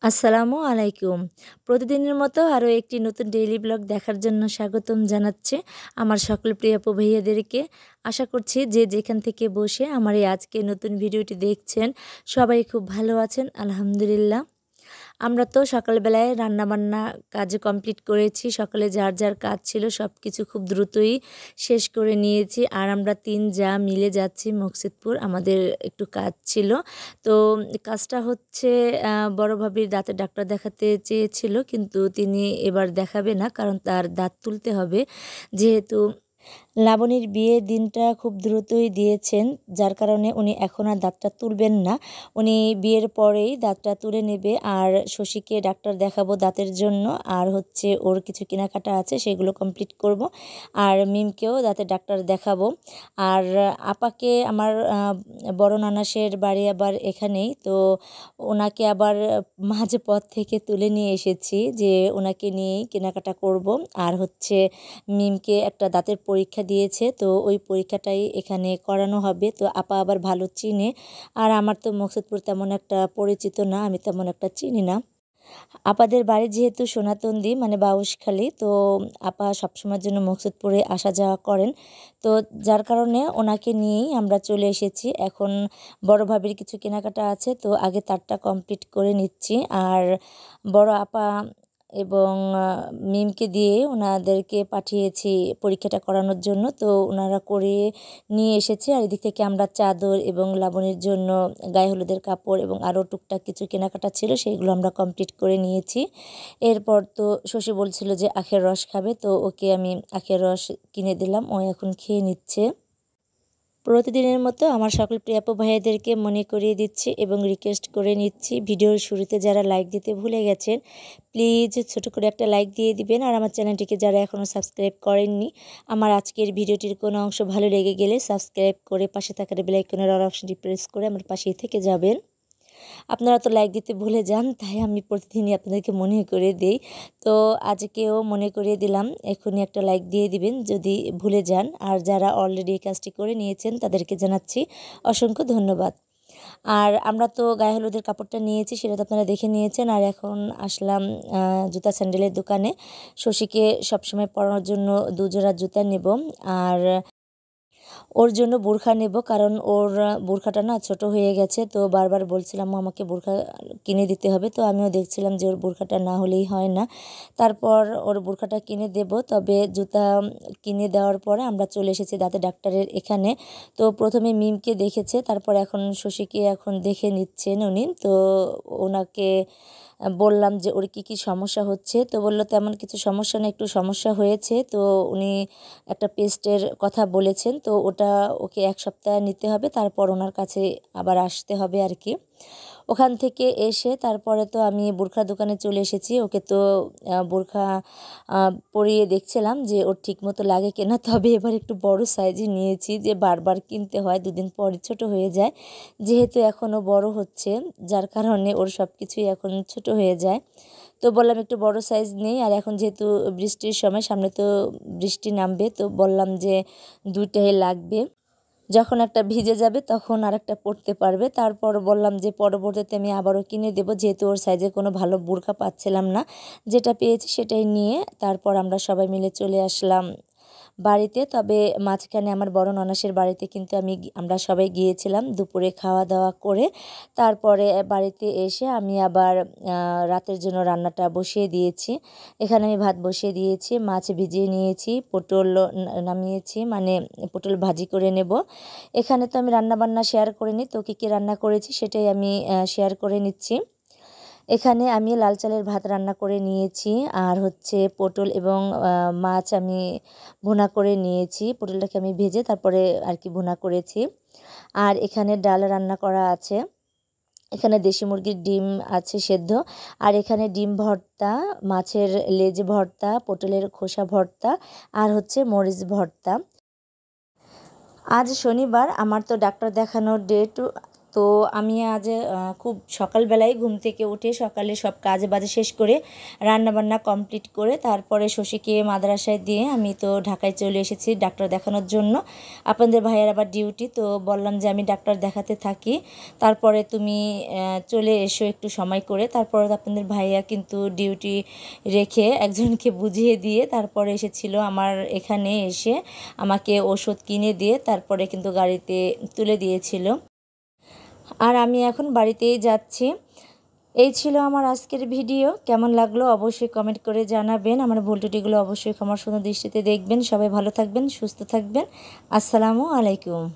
আসসালামু আলাইকুম। প্রতিদিনের মতো আরও একটি নতুন ডেইলি ব্লগ দেখার জন্য স্বাগতম জানাচ্ছি আমার সকল প্রিয় আপু ভাইয়াদেরকে। আশা করছি যে যেখান থেকে বসে আমার এই আজকের নতুন ভিডিওটি দেখছেন সবাই খুব ভালো আছেন আলহামদুলিল্লাহ। আমরা তো সকালবেলায় রান্নাবান্না কাজ কমপ্লিট করেছি। সকালে যার যার কাজ ছিল সব কিছু খুব দ্রুতই শেষ করে নিয়েছি। আর আমরা ৩ জা মিলে যাচ্ছি মকসিদপুর। আমাদের একটু কাজ ছিল। তো কাজটা হচ্ছে বড় ভাবির দাঁতের ডাক্তার দেখাতে চেয়েছিল, কিন্তু তিনি এবার দেখাবে না, কারণ তার দাঁত তুলতে হবে। যেহেতু লাবণীর বিয়ের দিনটা খুব দ্রুতই দিয়েছেন, যার কারণে উনি এখন আর দাঁতটা তুলবেন না। উনি বিয়ের পরেই দাঁতটা তুলে নেবে। আর শশীকে ডাক্তার দেখাবো দাঁতের জন্য, আর হচ্ছে ওর কিছু কেনাকাটা আছে সেগুলো কমপ্লিট করব। আর মিমকেও দাঁতের ডাক্তার দেখাবো। আর আপাকে আমার বড় নানাসের বাড়ি আবার এখানেই, তো ওনাকে আবার মাঝে পথ থেকে তুলে নিয়ে এসেছি যে ওনাকে নিয়েই কেনাকাটা করব। আর হচ্ছে মিমকে একটা দাঁতের পরীক্ষা দিয়েছে, তো ওই পরীক্ষাটাই এখানে করানো হবে। তো আপা আবার ভালো চিনে, আর আমার তো মকসুদপুর তেমন একটা পরিচিত না, আমি তেমন একটা চিনি না। আপাদের বাড়ি যেহেতু সোনাতন্দি মানে বাউশখালী, তো আপা সবসময়ের জন্য মকসুদপুরে আসা যাওয়া করেন। তো যার কারণে ওনাকে নিয়েই আমরা চলে এসেছি। এখন বড় ভাবির কিছু কেনাকাটা আছে, তো আগে তারটা কমপ্লিট করে নিচ্ছি। আর বড় আপা এবং মিমকে দিয়ে ওনাদেরকে পাঠিয়েছি পরীক্ষাটা করানোর জন্য, তো ওনারা করে নিয়ে এসেছে। আর এদিক থেকে আমরা চাদর এবং লাবণীর জন্য গায়ে হলুদের কাপড় এবং আরও টুকটাক কিছু কেনাকাটা ছিল, সেইগুলো আমরা কমপ্লিট করে নিয়েছি। এরপর তো শশী বলছিল যে আখের রস খাবে, তো ওকে আমি আখের রস কিনে দিলাম, ও এখন খেয়ে নিচ্ছে। প্রতিদিনের মতো আমার সকল প্রিয় আপু ভাইয়াদেরকে মনে করিয়ে দিচ্ছি এবং রিকোয়েস্ট করে নিচ্ছি, ভিডিওর শুরুতে যারা লাইক দিতে ভুলে গেছেন প্লিজ ছোট করে একটা লাইক দিয়ে দিবেন। আর আমার চ্যানেলটিকে যারা এখনও সাবস্ক্রাইব করেননি, আমার আজকের ভিডিওটির কোনো অংশ ভালো লেগে গেলে সাবস্ক্রাইব করে পাশে থাকা বেল আইকনের অল অপশনটি প্রেস করে আমার পাশেই থেকে যাবেন। আপনারা তো লাইক দিতে ভুলে যান, তাই আমি প্রতিদিনই আপনাদেরকে মনে করে দেই। তো আজকেও মনে করিয়ে দিলাম, এখনই একটা লাইক দিয়ে দিবেন যদি ভুলে যান। আর যারা অলরেডি এই কাজটি করে নিয়েছেন তাদেরকে জানাচ্ছি অসংখ্য ধন্যবাদ। আর আমরা তো গায়ে হলুদের কাপড়টা নিয়েছি, সেটা তো আপনারা দেখে নিয়েছেন। আর এখন আসলাম জুতা স্যান্ডেলের দোকানে। শশীকে সবসময় পরানোর জন্য 2 জোড়া জুতা নেব, আর ওর জন্য বোরখা নেব, কারণ ওর বোরখাটা না ছোট হয়ে গেছে। তো বারবার বলছিলাম আমাকে বোরখা কিনে দিতে হবে, তো আমিও দেখছিলাম যে ওর বোরখাটা না হলেই হয় না। তারপর ওর বোরখাটা কিনে দেব। তবে জুতা কিনে দেওয়ার পরে আমরা চলে এসেছি দাঁতের ডাক্তারের এখানে। তো প্রথমে মিমকে দেখেছে, তারপর এখন শশীকে এখন দেখে নিচ্ছেন উনি। তো ওনাকে বললাম যে ওর কি সমস্যা হচ্ছে, তো বললো তেমন কিছু সমস্যা না, একটু সমস্যা হয়েছে। তো উনি একটা পেস্টের কথা বলেছেন, তো ওটা ওকে 1 সপ্তাহ নিতে হবে, তারপর ওনার কাছে আবার আসতে হবে আর কি। ওখান থেকে এসে তারপরে তো আমি বোরখার দোকানে চলে এসেছি। ওকে তো বোরখা পরিয়ে দেখছিলাম যে ওর ঠিক মতো লাগে কিনা। তবে এবার একটু বড় সাইজই নিয়েছি, যে বারবার কিনতে হয়, 2 দিন পরই ছোট হয়ে যায়। যেহেতু এখনও বড় হচ্ছে, যার কারণে ওর সব কিছুই এখন ছোট হয়ে যায়। তো বললাম একটু বড় সাইজ নেই। আর এখন যেহেতু বৃষ্টির সময়, সামনে তো বৃষ্টি নামবে, তো বললাম যে 2টাই লাগবে। যখন একটা ভিজে যাবে তখন আরেকটা পরতে পারবে। তারপর বললাম যে পরবর্তীতে আমি আবারও কিনে দেব, যেহেতু ওর সাইজে কোনো ভালো বোরখা পাচ্ছিলাম না। যেটা পেয়েছি সেটাই নিয়ে তারপর আমরা সবাই মিলে চলে আসলাম বাড়িতে। তবে মাঝখানে আমার বড় ননাসের বাড়িতে কিন্তু আমরা সবাই গিয়েছিলাম দুপুরে খাওয়া দাওয়া করে। তারপরে বাড়িতে এসে আমি আবার রাতের জন্য রান্নাটা বসিয়ে দিয়েছি। এখানে আমি ভাত বসিয়ে দিয়েছি, মাছ ভিজিয়ে নিয়েছি, পটল নামিয়েছি, মানে পটল ভাজি করে নেব। এখানে তো আমি রান্নাবান্না শেয়ার করিনি, তো কী রান্না করেছি সেটাই আমি শেয়ার করে নিচ্ছি। এখানে আমি লাল চালের ভাত রান্না করে নিয়েছি, আর হচ্ছে পটল এবং মাছ আমি ভুনা করে নিয়েছি। পটলটাকে আমি ভেজে তারপরে আর কি ভুনা করেছি। আর এখানে ডাল রান্না করা আছে। এখানে দেশি মুরগির ডিম আছে সেদ্ধ। আর এখানে ডিম ভর্তা, মাছের লেজ ভর্তা, পটলের খোসা ভর্তা, আর হচ্ছে মরিচ ভর্তা। আজ শনিবার, আমার তো ডাক্তার দেখানোর ডেট তো আমি আজ খুব সকালবেলায় ঘুম থেকে উঠে সকালে সব কাজ বাজ শেষ করে রান্নাবান্না কমপ্লিট করে তারপরে শশীকে মাদ্রাসায় দিয়ে আমি তো ঢাকায় চলে এসেছি ডাক্তার দেখানোর জন্য। আপনাদের ভাইয়ের আবার ডিউটি, তো বললাম যে আমি ডাক্তার দেখাতে থাকি, তারপরে তুমি চলে এসো একটু সময় করে। তারপরে আপনাদের ভাইয়া কিন্তু ডিউটি রেখে একজনকে বুঝিয়ে দিয়ে তারপরে এসেছিল আমার এখানে, এসে আমাকে ওষুধ কিনে দিয়ে তারপরে কিন্তু গাড়িতে তুলে দিয়েছিল। আর আমি এখন বাড়িতেই যাচ্ছি। এই ছিল আমার আজকের ভিডিও। কেমন লাগলো অবশ্যই কমেন্ট করে জানাবেন। আমার ভুল ত্রুটিগুলো অবশ্যই ক্ষমার সুন্দর দৃষ্টিতে দেখবেন। সবাই ভালো থাকবেন, সুস্থ থাকবেন। আসসালামু আলাইকুম।